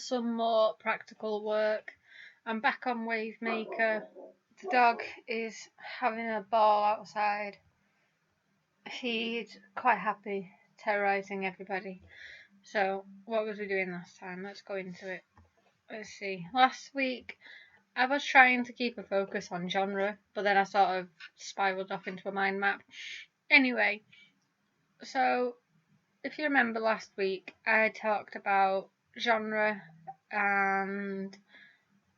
some more practical work. I'm back on Wavemaker. The dog is having a ball outside. He's quite happy, terrorising everybody. So, what was we doing last time? Let's go into it. Let's see. Last week, I was trying to keep a focus on genre, but then I sort of spiraled off into a mind map. Anyway, so if you remember last week, I talked about genre and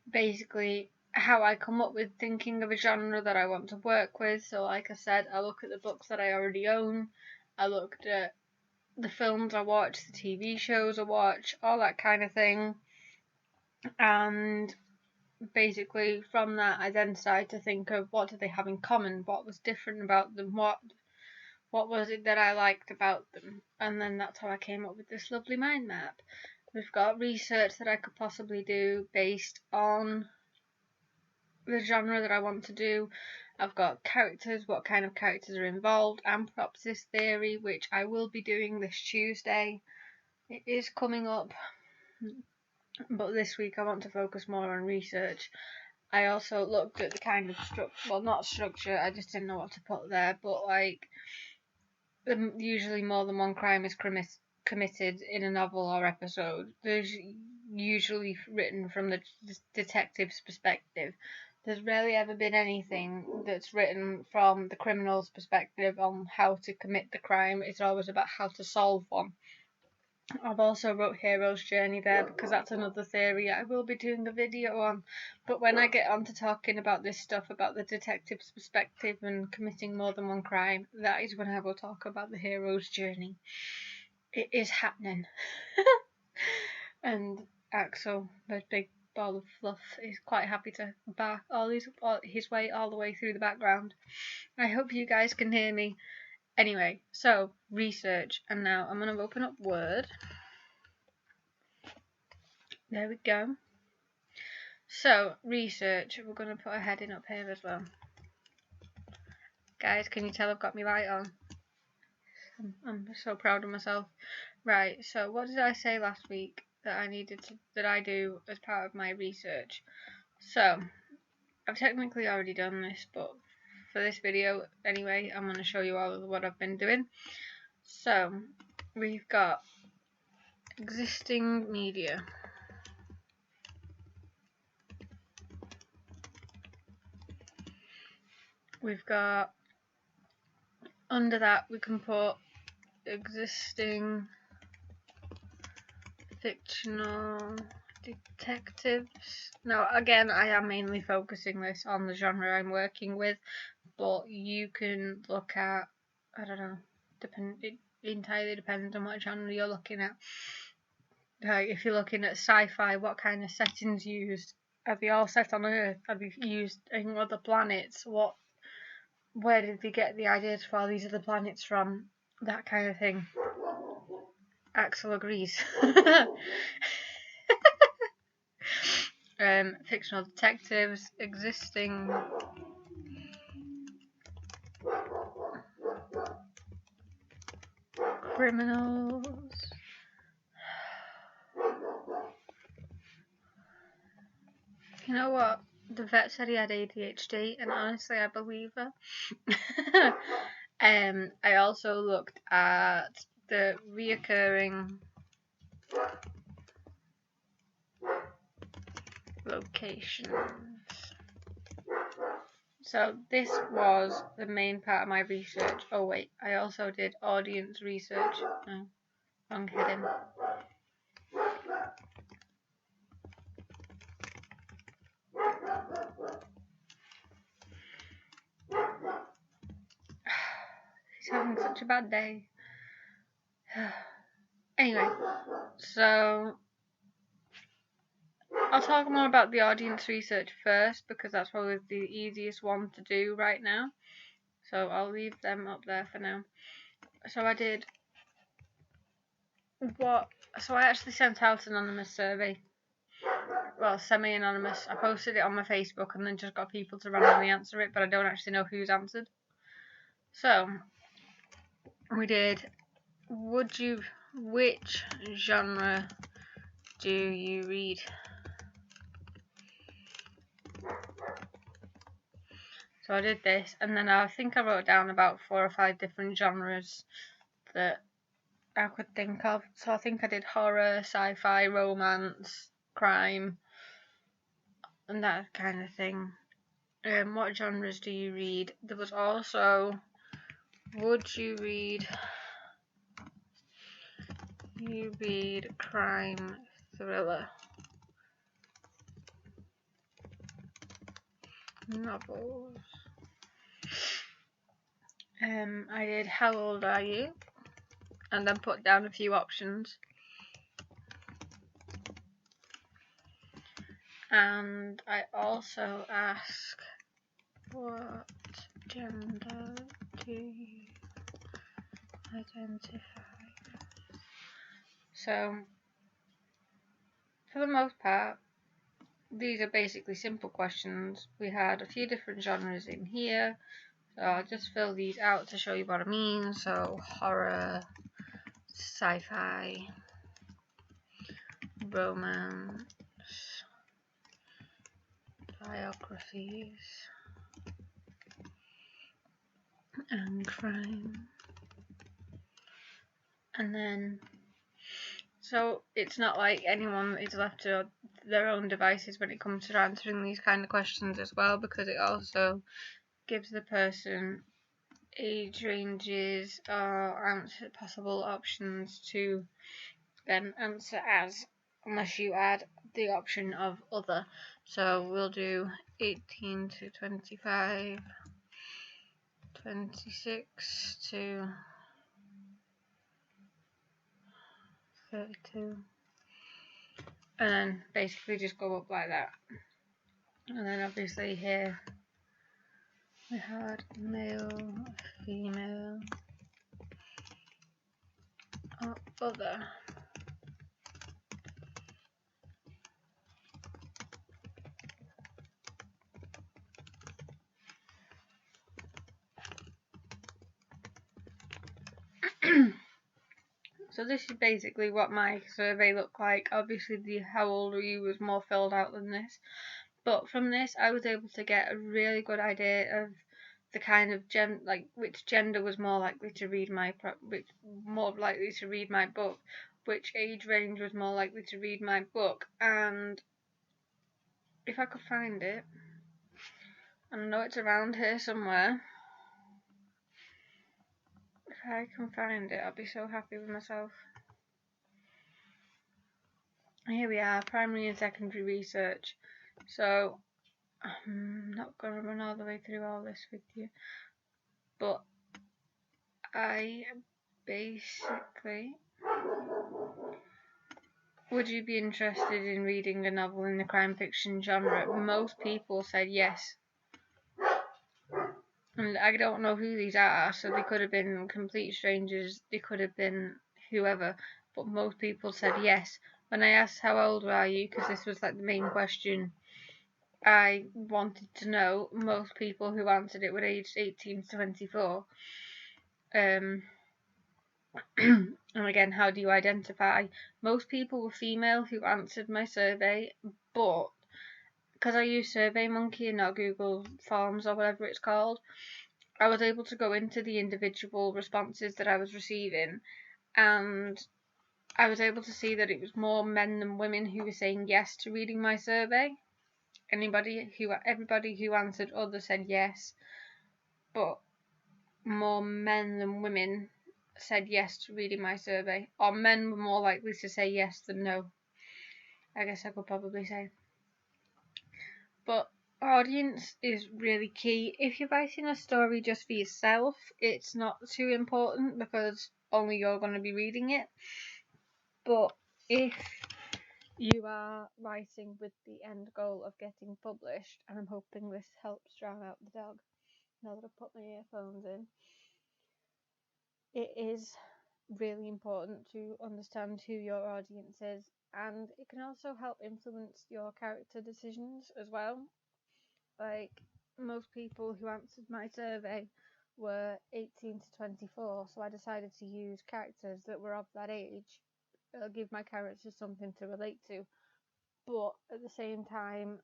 basically how I come up with thinking of a genre that I want to work with. So like I said, I look at the books that I already own, I looked at the films I watch, the TV shows I watch, all that kind of thing, and basically from that I then started to think of what do they have in common, what was different about them, what was it that I liked about them, and then that's how I came up with this lovely mind map. We've got research that I could possibly do based on the genre that I want to do. I've got characters, what kind of characters are involved, and propsis theory, which I will be doing this Tuesday. It is coming up, but this week I want to focus more on research. I also looked at the kind of not structure, I just didn't know what to put there, but like usually more than one crime is committed in a novel or episode. There's usually written from the detective's perspective. There's rarely ever been anything that's written from the criminal's perspective on how to commit the crime. It's always about how to solve one. I've also wrote Hero's Journey there because that's another theory I will be doing a video on. But when I get on to talking about this stuff, about the detective's perspective and committing more than one crime, that is when I will talk about the hero's journey. It is happening. And Axel, the big ball of fluff, is quite happy to bark his way all the way through the background. I hope you guys can hear me. Anyway, so research, and now I'm going to open up Word. There we go. So, research, we're going to put a heading up here as well. Guys, can you tell I've got my light on? I'm so proud of myself. Right, so what did I say last week that I do as part of my research? So, I've technically already done this, but for this video anyway, I'm going to show you all of what I've been doing. So, we've got existing media. We've got, under that we can put existing fictional detectives. Now again, I am mainly focusing this on the genre I'm working with, but you can look at, I don't know, it entirely depends on what genre you're looking at. Like if you're looking at sci-fi, what kind of settings used? Are they all set on Earth? Have you used in other planets? Where did they get the ideas for all these other planets from? That kind of thing. Axel agrees. Fictional detectives, existing criminals. You know what? The vet said he had ADHD, and honestly, I believe her. I also looked at the reoccurring locations. So this was the main part of my research. Oh wait, I also did audience research. No, wrong heading. He's having such a bad day. Anyway, so I'll talk more about the audience research first because that's probably the easiest one to do right now. So I'll leave them up there for now. So I actually sent out an anonymous survey. Well, semi-anonymous. I posted it on my Facebook and then just got people to randomly answer it, but I don't actually know who's answered. So we did, which genre do you read? So I did this, and then I think I wrote down about 4 or 5 different genres that I could think of. So I think I did horror, sci-fi, romance, crime, and that kind of thing. What genres do you read? There was also, would you read crime, thriller, novels? I did how old are you? And then put down a few options. And I also ask, what gender do you identify? So, for the most part, these are basically simple questions. We had a few different genres in here, so I'll just fill these out to show you what I mean. So, horror, sci-fi, romance, biographies, and crime. And then, so it's not like anyone is left to their own devices when it comes to answering these kind of questions as well, because it also gives the person age ranges or possible options to then answer as, unless you add the option of other. So we'll do 18 to 25, 26 to 32, and then basically just go up like that. And then obviously here we had male, female, or other. So this is basically what my survey looked like. Obviously the how old are you was more filled out than this, but from this I was able to get a really good idea of the kind of which gender was more likely to read my book, which age range was more likely to read my book. And if I could find it, and I know it's around here somewhere, if I can find it, I'll be so happy with myself. Here we are, primary and secondary research. So I'm not going to run all the way through all this with you, but I basically, would you be interested in reading a novel in the crime fiction genre? Most people said yes. And I don't know who these are, so they could have been complete strangers, they could have been whoever, but most people said yes. When I asked how old are you, because this was like the main question I wanted to know, most people who answered it were aged 18 to 24. And again, how do you identify? Most people were female who answered my survey, but because I use SurveyMonkey and not Google Forms or whatever it's called, I was able to go into the individual responses that I was receiving, and I was able to see that it was more men than women who were saying yes to reading my survey. Everybody who answered other said yes, but more men than women said yes to reading my survey, or men were more likely to say yes than no, I guess I could probably say. But audience is really key. If you're writing a story just for yourself, it's not too important because only you're going to be reading it. But if you are writing with the end goal of getting published, and I'm hoping this helps drown out the dog now that I've put my earphones in, it is really important to understand who your audience is, and it can also help influence your character decisions as well. Like, most people who answered my survey were 18 to 24, so I decided to use characters that were of that age it'll give my characters something to relate to. But at the same time,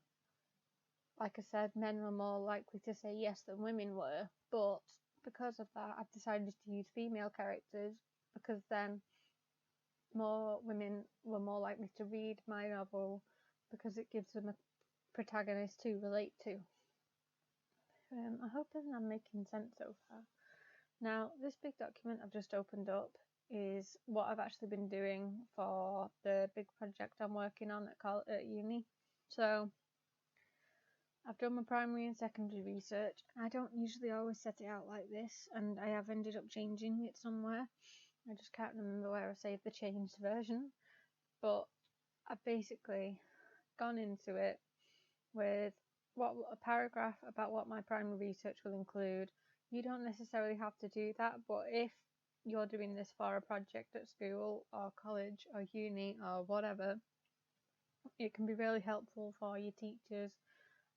like I said, men were more likely to say yes than women were. But because of that, I've decided to use female characters, because then more women were more likely to read my novel, because it gives them a protagonist to relate to. I hope I'm making sense so far. Now, this big document I've just opened up is what I've actually been doing for the big project I'm working on at uni. So I've done my primary and secondary research. I don't usually always set it out like this, and I have ended up changing it somewhere. I just can't remember where I saved the changed version, but I've basically gone into it with a paragraph about what my primary research will include. You don't necessarily have to do that, but if you're doing this for a project at school or college or uni or whatever, it can be really helpful for your teachers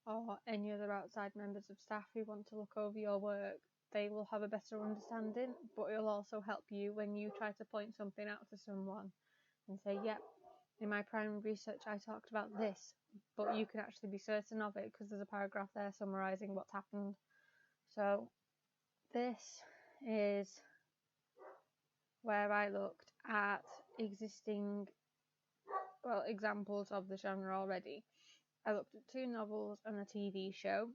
or any other outside members of staff who want to look over your work. They will have a better understanding, but it'll also help you when you try to point something out to someone and say, yep, in my primary research I talked about this, but you can actually be certain of it because there's a paragraph there summarising what's happened. So this is where I looked at existing examples of the genre already. I looked at 2 novels and a TV show.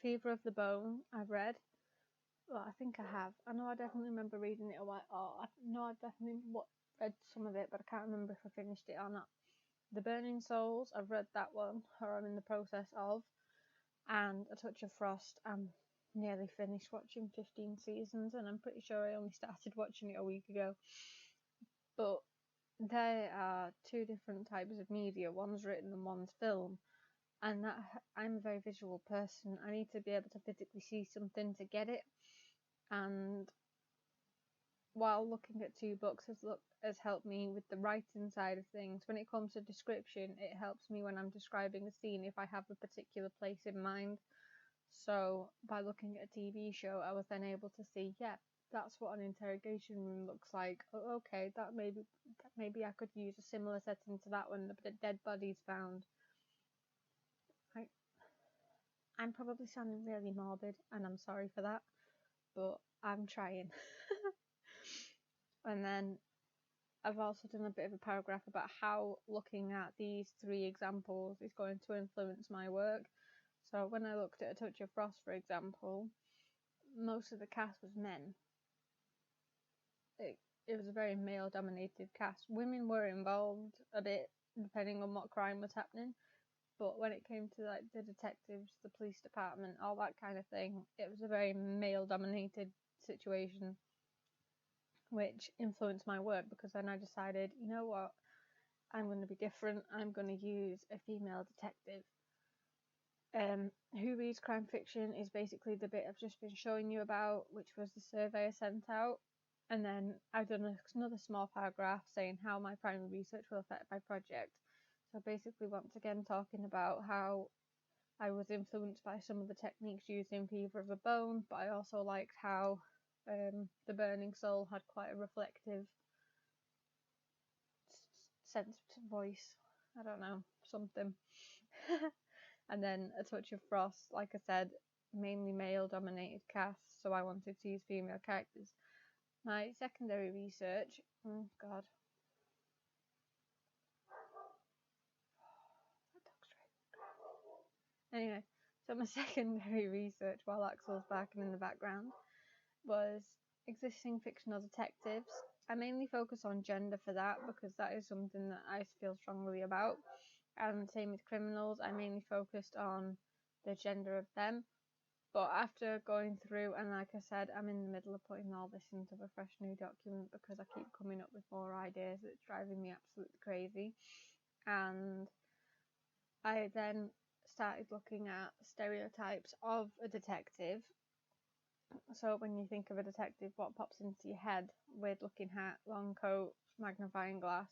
Fever of the Bone I've read. Well, I think I have. I know I definitely remember reading it a while. I know I've definitely read some of it, but I can't remember if I finished it or not. The Burning Souls, I've read that one, or I'm in the process of. And A Touch of Frost, I'm nearly finished watching 15 seasons, and I'm pretty sure I only started watching it a week ago. But there are 2 different types of media. One's written and one's film. And I'm a very visual person. I need to be able to physically see something to get it. And while looking at 2 books has helped me with the writing side of things. When it comes to description, it helps me when I'm describing a scene if I have a particular place in mind. So by looking at a TV show, I was then able to see, yeah, that's what an interrogation room looks like. Oh, okay, that maybe I could use a similar setting to that when the dead body's found. I'm probably sounding really morbid, and I'm sorry for that, but I'm trying. And then I've also done a bit of a paragraph about how looking at these 3 examples is going to influence my work. So when I looked at A Touch of Frost, for example, most of the cast was men. It was a very male-dominated cast. Women were involved a bit, depending on what crime was happening. But when it came to like the detectives, the police department, all that kind of thing, it was a very male-dominated situation, which influenced my work, because then I decided, you know what, I'm going to be different. I'm going to use a female detective. Who Reads Crime Fiction is basically the bit I've just been showing you about, which was the survey I sent out. And then I've done another small paragraph saying how my primary research will affect my project. So basically, once again, talking about how I was influenced by some of the techniques used in Fever of a Bone, but I also liked how The Burning Soul had quite a reflective sense voice. I don't know, something. And then A Touch of Frost, like I said, mainly male-dominated cast, so I wanted to use female characters. My secondary research, oh god. Anyway, so my secondary research, while Axel's barking in the background, was existing fictional detectives. I mainly focus on gender for that, because that is something that I feel strongly about. And same with criminals, I mainly focused on the gender of them. But after going through, and like I said, I'm in the middle of putting all this into a fresh new document because I keep coming up with more ideas that's driving me absolutely crazy. And I then started looking at stereotypes of a detective. So when you think of a detective, what pops into your head? Weird looking hat, long coat, magnifying glass,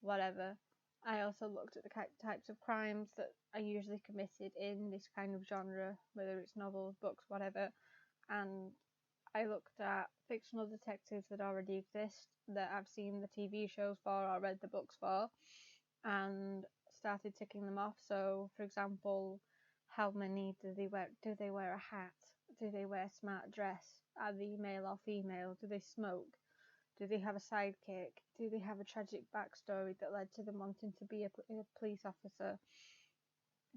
whatever. I also looked at the types of crimes that are usually committed in this kind of genre, whether it's novels, books, whatever, and I looked at fictional detectives that already exist, that I've seen the TV shows for or read the books for, and started ticking them off. So, for example, how many do they wear? Do they wear a hat? Do they wear a smart dress? Are they male or female? Do they smoke? Do they have a sidekick? Do they have a tragic backstory that led to them wanting to be a police officer?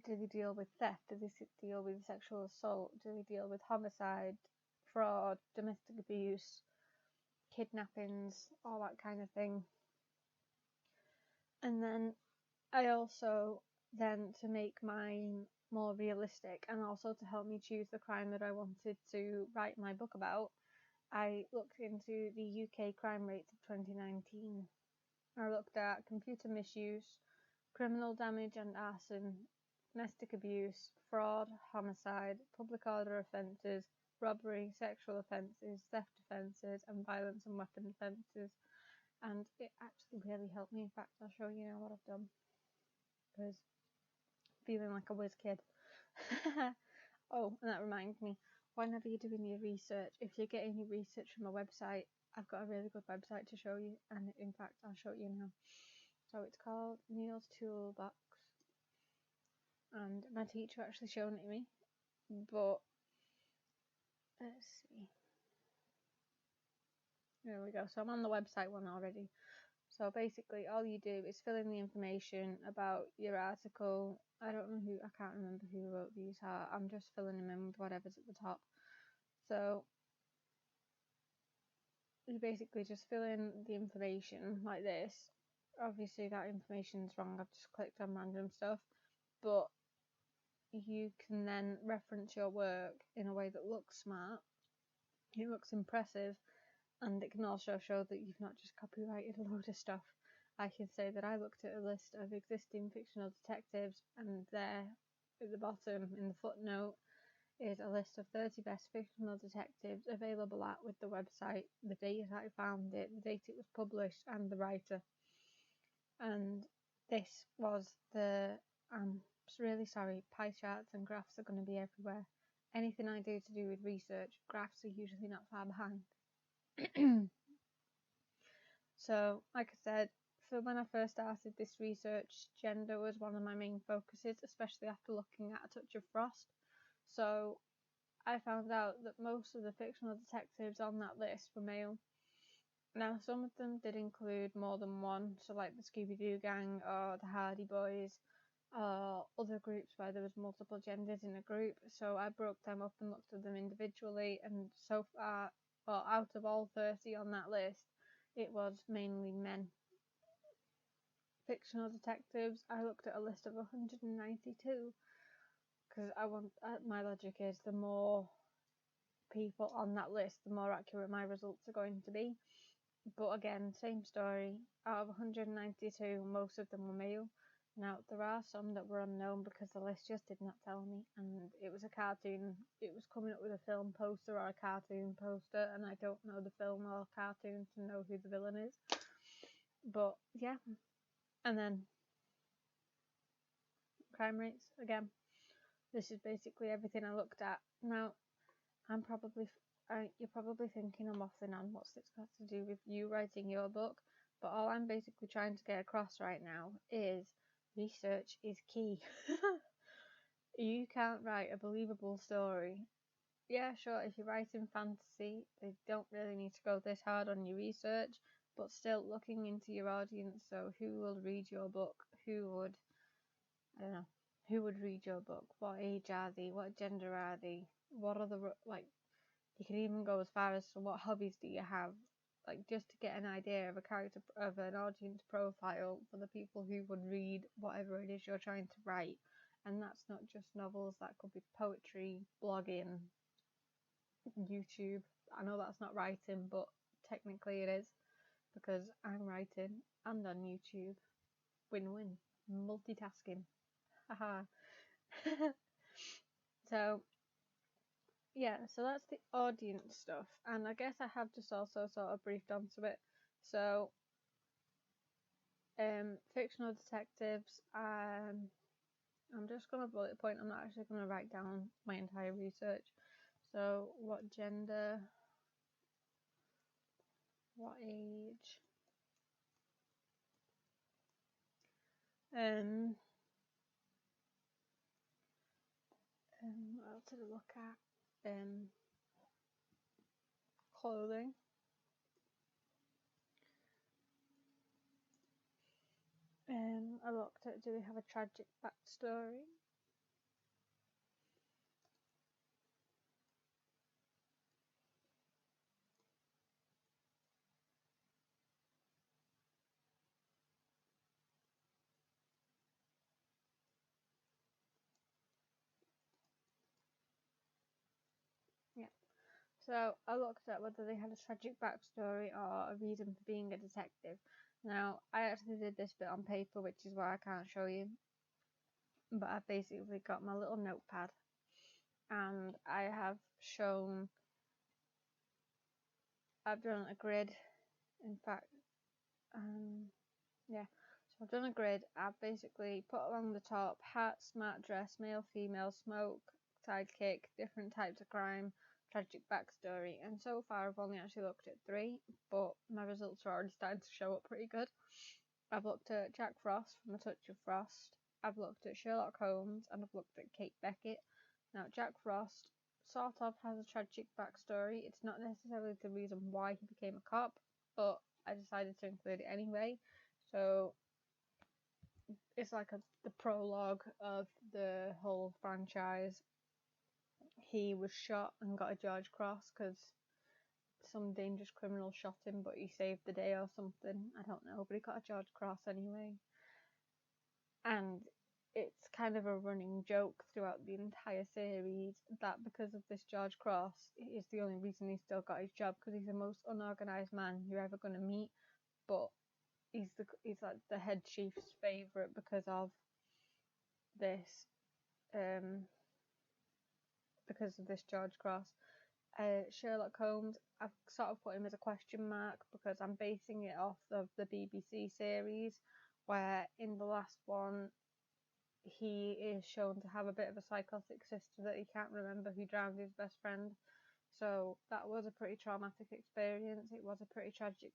Do they deal with theft? Do they deal with sexual assault? Do they deal with homicide, fraud, domestic abuse, kidnappings, all that kind of thing? And then I also, then to make mine more realistic and also to help me choose the crime that I wanted to write my book about, I looked into the UK crime rates of 2019. I looked at computer misuse, criminal damage and arson, domestic abuse, fraud, homicide, public order offences, robbery, sexual offences, theft offences, and violence and weapon offences. And it actually really helped me. In fact, I'll show you now what I've done, because I'm feeling like a whiz kid. Oh, and that reminds me, whenever you're doing your research, if you're getting your research from a website, I've got a really good website to show you, and in fact, I'll show you now. So it's called Neil's Toolbox, and my teacher actually showed it to me, but let's see. There we go. So I'm on the website one already. So basically, all you do is fill in the information about your article. I can't remember who wrote these are. I'm just filling them in with whatever's at the top. So you basically just fill in the information like this. Obviously, that information's wrong. I've just clicked on random stuff, but you can then reference your work in a way that looks smart. It looks impressive, and it can also show that you've not just copyrighted a load of stuff. I can say that I looked at a list of existing fictional detectives, and there at the bottom in the footnote is a list of 30 best fictional detectives available with the website, the date I found it, the date it was published, and the writer. And this was I'm really sorry, pie charts and graphs are going to be everywhere. Anything I do to do with research, graphs are usually not far behind. So, like I said, for when I first started this research, gender was one of my main focuses, especially after looking at A Touch of Frost. So, I found out that most of the fictional detectives on that list were male. Now, some of them did include more than one, so like the Scooby-Doo gang or the Hardy Boys, or other groups where there was multiple genders in a group. So I broke them up and looked at them individually, and so far, well, out of all 30 on that list, it was mainly men. Fictional detectives, I looked at a list of 192, because my logic is the more people on that list, the more accurate my results are going to be. But again, same story. Out of 192, most of them were male. Now, there are some that were unknown because the list just did not tell me, and it was a cartoon. It was coming up with a film poster or a cartoon poster, and I don't know the film or cartoon to know who the villain is. But yeah, and then crime rates again. This is basically everything I looked at. Now, you're probably thinking I'm waffling on. What's this got to do with you writing your book? But all I'm basically trying to get across right now is research is key. You can't write a believable story. Yeah, sure, if you're writing fantasy, they don't really need to go this hard on your research, but still looking into your audience. So who will read your book? Who would read your book? What age are they? What gender are they? What are the, you can even go as far as to what hobbies do you have, like just to get an idea of a character, of an audience profile for the people who would read whatever it is you're trying to write. And that's not just novels, that could be poetry, blogging, YouTube. I know that's not writing, but technically it is, because I'm writing and on YouTube. Win-win. Multitasking. Haha. So yeah, so that's the audience stuff, and I guess I have just also sort of briefed onto it. So, fictional detectives, I'm just going to bullet point, I'm not actually going to write down my entire research. So, what gender What age? What else did I look at? Clothing. I looked at, do they have a tragic backstory? Yeah. So I looked at whether they had a tragic backstory or a reason for being a detective. Now, I actually did this bit on paper, which is why I can't show you. But I've basically got my little notepad and I have shown, I've done a grid, in fact, yeah, so I've done a grid. I've basically put along the top hat, smart dress, male, female, smoke, sidekick, different types of crime, tragic backstory, and so far I've only actually looked at 3, but my results are already starting to show up pretty good. I've looked at Jack Frost from A Touch of Frost, I've looked at Sherlock Holmes, and I've looked at Kate Beckett. Now, Jack Frost sort of has a tragic backstory. It's not necessarily the reason why he became a cop, but I decided to include it anyway. So it's like the prologue of the whole franchise. He was shot and got a George Cross because some dangerous criminal shot him, but he saved the day or something. I don't know, but he got a George Cross anyway. And it's kind of a running joke throughout the entire series that because of this George Cross is the only reason he's still got his job, because he's the most unorganised man you're ever going to meet, but he's like the head chief's favourite because of this George Cross. Sherlock Holmes, I've sort of put him as a question mark because I'm basing it off of the BBC series, where in the last one he is shown to have a bit of a psychotic sister that he can't remember, who drowned his best friend. So that was a pretty traumatic experience. It was a pretty tragic,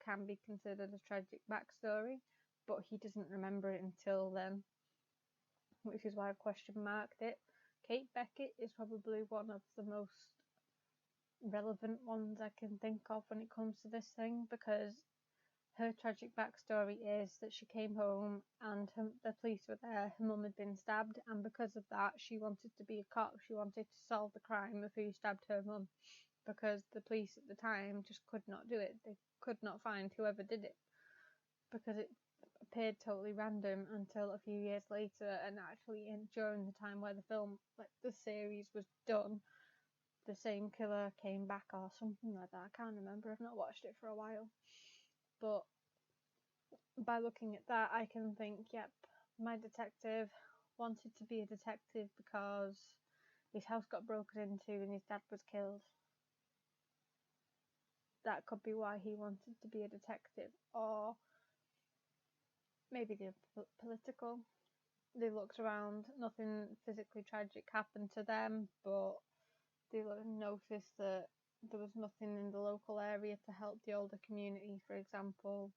can be considered a tragic backstory, but he doesn't remember it until then, which is why I've question marked it. Kate Beckett is probably one of the most relevant ones I can think of when it comes to this thing, because her tragic backstory is that she came home and the police were there, her mum had been stabbed, and because of that she wanted to be a cop. She wanted to solve the crime of who stabbed her mum, because the police at the time just could not do it. They could not find whoever did it because it appeared totally random until a few years later, and actually during the time where the series was done, the same killer came back or something like that. I can't remember, I've not watched it for a while, but by looking at that I can think, yep, my detective wanted to be a detective because his house got broken into and his dad was killed. That could be why he wanted to be a detective. Or maybe they're political. They looked around, nothing physically tragic happened to them, but they noticed that there was nothing in the local area to help the older community, for example,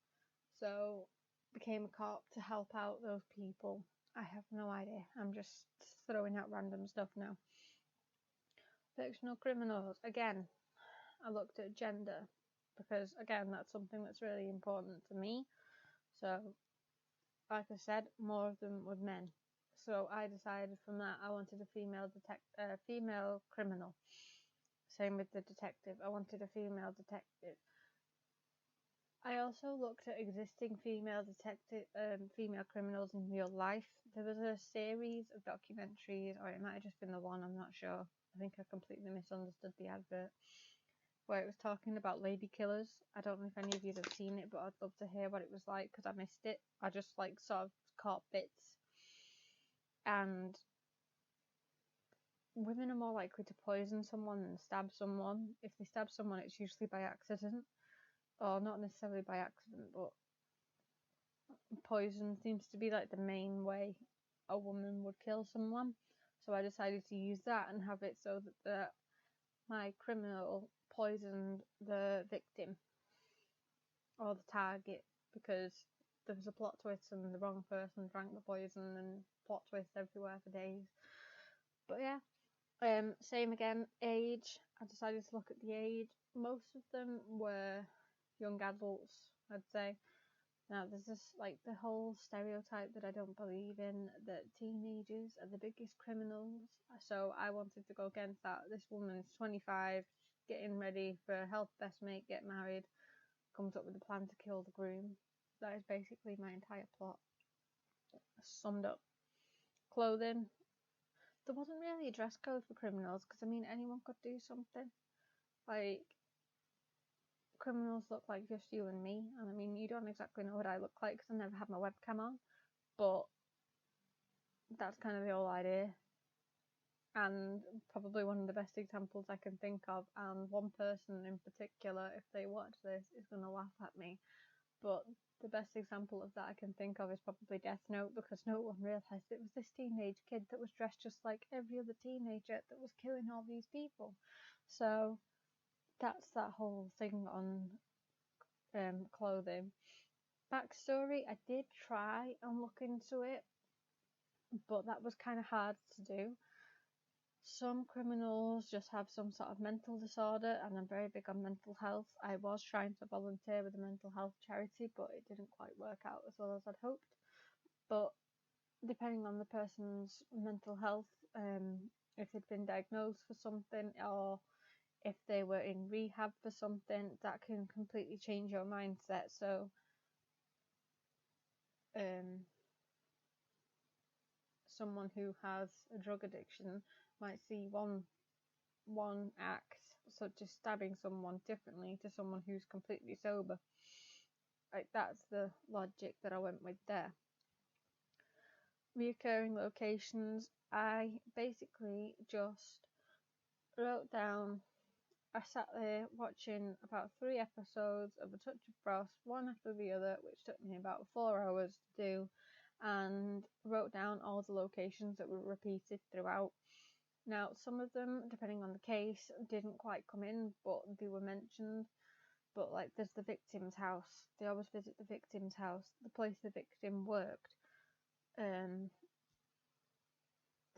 so became a cop to help out those people. I have no idea, I'm just throwing out random stuff now. Fictional criminals, again, I looked at gender because, again, that's something that's really important to me. So, like I said, more of them were men. So I decided from that I wanted a female criminal. Same with the detective. I wanted a female detective. I also looked at existing female criminals in real life. There was a series of documentaries, or it might have just been the one, I'm not sure. I think I completely misunderstood the advert, where it was talking about lady killers. I don't know if any of you have seen it, but I'd love to hear what it was like because I missed it. I just sort of caught bits. And women are more likely to poison someone than stab someone. If they stab someone, it's usually by accident, or not necessarily by accident, but poison seems to be like the main way a woman would kill someone. So I decided to use that and have it so that my criminal poisoned the victim or the target because there was a plot twist and the wrong person drank the poison, and plot twists everywhere for days. But yeah, same again, age. I decided to look at the age. Most of them were young adults, I'd say. Now, there's this, like, the whole stereotype that I don't believe in, that teenagers are the biggest criminals. So I wanted to go against that. This woman's 25, getting ready for a health best mate, get married, comes up with a plan to kill the groom. That is basically my entire plot. Summed up. Clothing. There wasn't really a dress code for criminals, because, I mean, anyone could do something. Like, criminals look like just you and me, and I mean, you don't exactly know what I look like because I never had my webcam on, but that's kind of the whole idea. And probably one of the best examples I can think of, and one person in particular, if they watch this, is going to laugh at me, but the best example of that I can think of is probably Death Note, because no one realised it was this teenage kid that was dressed just like every other teenager that was killing all these people. So that's that whole thing on clothing. Backstory, I did try and look into it, but that was kind of hard to do. Some criminals just have some sort of mental disorder, and I'm very big on mental health. I was trying to volunteer with a mental health charity, but it didn't quite work out as well as I'd hoped. But depending on the person's mental health, if they'd been diagnosed for something, or if they were in rehab for something, that can completely change your mindset. So someone who has a drug addiction might see one act, such as stabbing someone, differently to someone who's completely sober. Like, that's the logic that I went with there. Reoccurring locations, I basically just wrote down, I sat there watching about 3 episodes of A Touch of Frost, one after the other, which took me about 4 hours to do, and wrote down all the locations that were repeated throughout. Now, some of them, depending on the case, didn't quite come in, but they were mentioned. But, like, there's the victim's house. They always visit the victim's house, the place the victim worked, the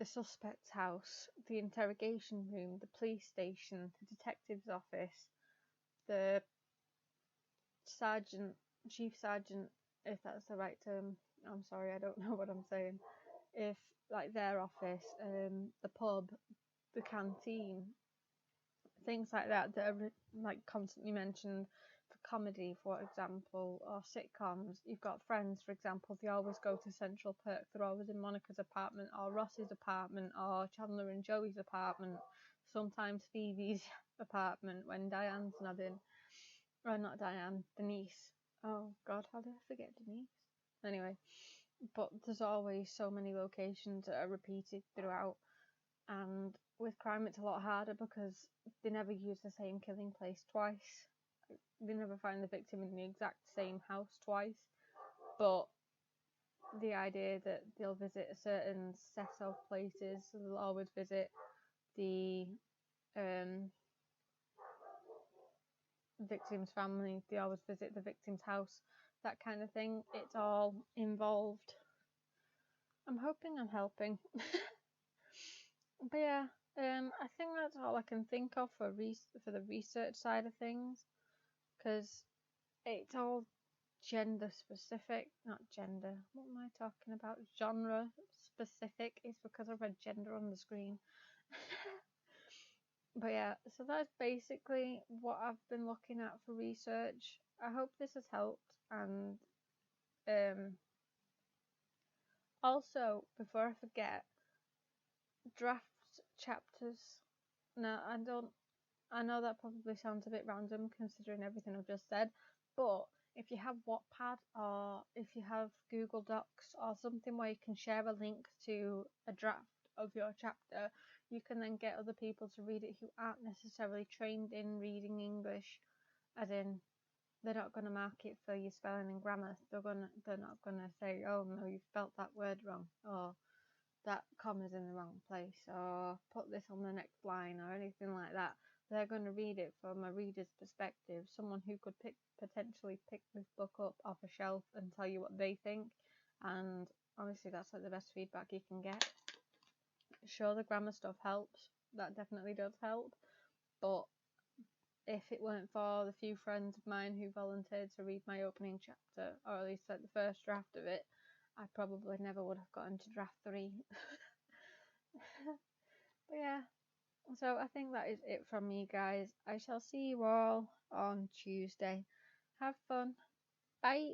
suspect's house, the interrogation room, the police station, the detective's office, the chief sergeant, if that's the right term. I'm sorry, I don't know what I'm saying. If, like, their office, the pub, the canteen, things like that are, like, constantly mentioned for comedy, for example, or sitcoms. You've got Friends, for example. They always go to Central Perk. They're always in Monica's apartment, or Ross's apartment, or Chandler and Joey's apartment. Sometimes Phoebe's apartment when Diane's not in. Or not Diane, Denise. Oh God, how did I forget Denise? Anyway, but there's always so many locations that are repeated throughout, and with crime it's a lot harder because they never use the same killing place twice. They never find the victim in the exact same house twice, but the idea that they'll visit a certain set of places, so they'll always visit the victim's family, they always visit the victim's house, that kind of thing. It's all involved. I'm hoping I'm helping. But yeah, I think that's all I can think of for the research side of things, because it's all gender specific, not gender. What am I talking about? Genre specific. It's because I read gender on the screen. But yeah, so that's basically what I've been looking at for research. I hope this has helped, and also, before I forget, draft chapters. Now, I know that probably sounds a bit random considering everything I've just said, but if you have Wattpad, or if you have Google Docs or something where you can share a link to a draft of your chapter, you can then get other people to read it who aren't necessarily trained in reading English, as in they're not going to mark it for your spelling and grammar. They're not going to say, oh no, you spelt that word wrong, or that comma's in the wrong place, or put this on the next line, or anything like that. they're going to read it from a reader's perspective, someone who could potentially pick this book up off a shelf and tell you what they think. And honestly, that's like the best feedback you can get. Sure, the grammar stuff helps. That definitely does help. But if it weren't for the few friends of mine who volunteered to read my opening chapter, or at least like the first draft of it, I probably never would have gotten to draft 3. But yeah, so I think that is it from me, guys. I shall see you all on Tuesday. Have fun. Bye.